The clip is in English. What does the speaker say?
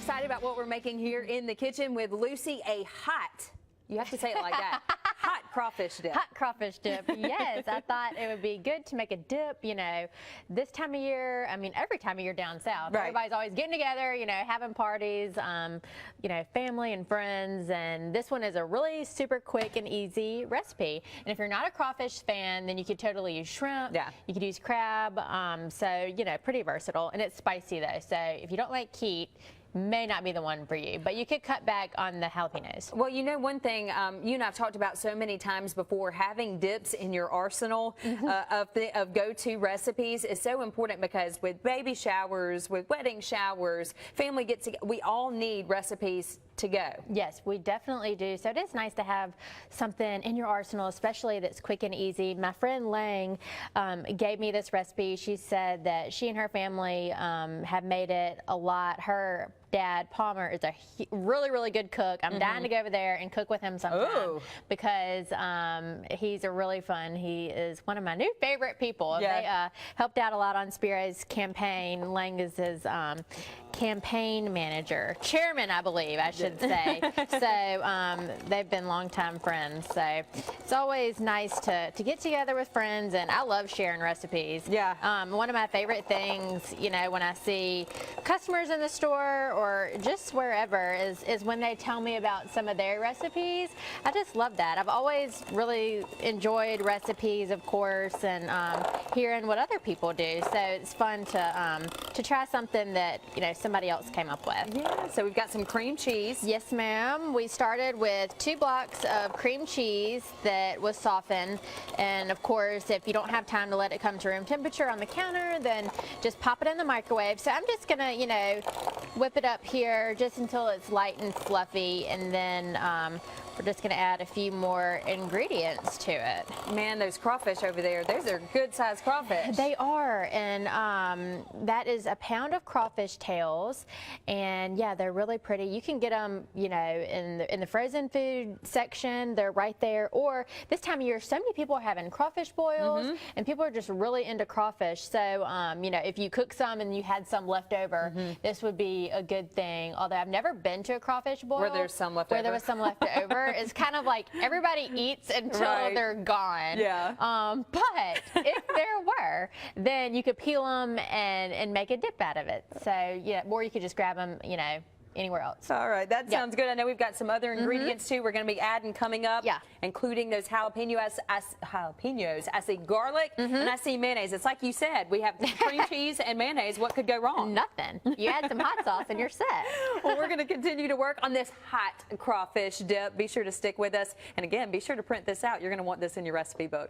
Excited about what we're making here in the kitchen with Lucy, a hot, you have to say it like that, hot crawfish dip. Hot crawfish dip, yes. I thought it would be good to make a dip, you know, this time of year. I mean, every time of year down south. Right. Everybody's always getting together, you know, having parties, you know, family and friends. And this one is a really super quick and easy recipe. And if you're not a crawfish fan, then you could totally use shrimp. Yeah. You could use crab. So, you know, pretty versatile. And it's spicy though. So if you don't like heat, may not be the one for you, but you could cut back on the jalapenos. Well, you know, one thing you and I've talked about so many times before, having dips in your arsenal of go-to recipes is so important, because with baby showers, with wedding showers, family get-together, we all need recipes to go. Yes, we definitely do. So it is nice to have something in your arsenal, especially that's quick and easy. My friend Lang gave me this recipe. She said that she and her family have made it a lot. Her dad, Palmer, is a really, really good cook. I'm dying to go over there and cook with him sometime because he's a really fun. He is one of my new favorite people. Yeah. They helped out a lot on Spiro's campaign. Lang is his campaign manager, chairman, I believe I should say. So they've been longtime friends. So it's always nice to get together with friends, and I love sharing recipes. Yeah. One of my favorite things, you know, when I see customers in the store or just wherever is when they tell me about some of their recipes. I just love that. I've always really enjoyed recipes, of course, and hearing what other people do. So it's fun to try something that, you know, somebody else came up with. Yeah, so we've got some cream cheese. Yes, ma'am. We started with 2 blocks of cream cheese that was softened. And of course, if you don't have time to let it come to room temperature on the counter, then just pop it in the microwave. So I'm just gonna, you know, whip it up here just until it's light and fluffy, and then we're just gonna add a few more ingredients to it. Man, those crawfish over there, those are good sized crawfish. They are, and that is a pound of crawfish tails, and yeah, they're really pretty. You can get them, you know, in the frozen food section. They're right there. Or this time of year, so many people are having crawfish boils, and people are just really into crawfish. So you know, if you cook some and you had some left over, this would be a good thing. Although I've never been to a crawfish boil where there's some left over. Where there was some left over. It's kind of like everybody eats until they're gone. Yeah. But if there were, then you could peel them and make a dip out of it. So yeah, or you could just grab them, you know, anywhere else. All right, that sounds good. I know we've got some other ingredients too we're going to be adding coming up, including those jalapenos. I see garlic and I see mayonnaise. It's like you said, we have cream cheese and mayonnaise. What could go wrong? Nothing. You add some hot sauce and you're set. Well, we're going to continue to work on this hot crawfish dip. Be sure to stick with us. And again, be sure to print this out. You're going to want this in your recipe book.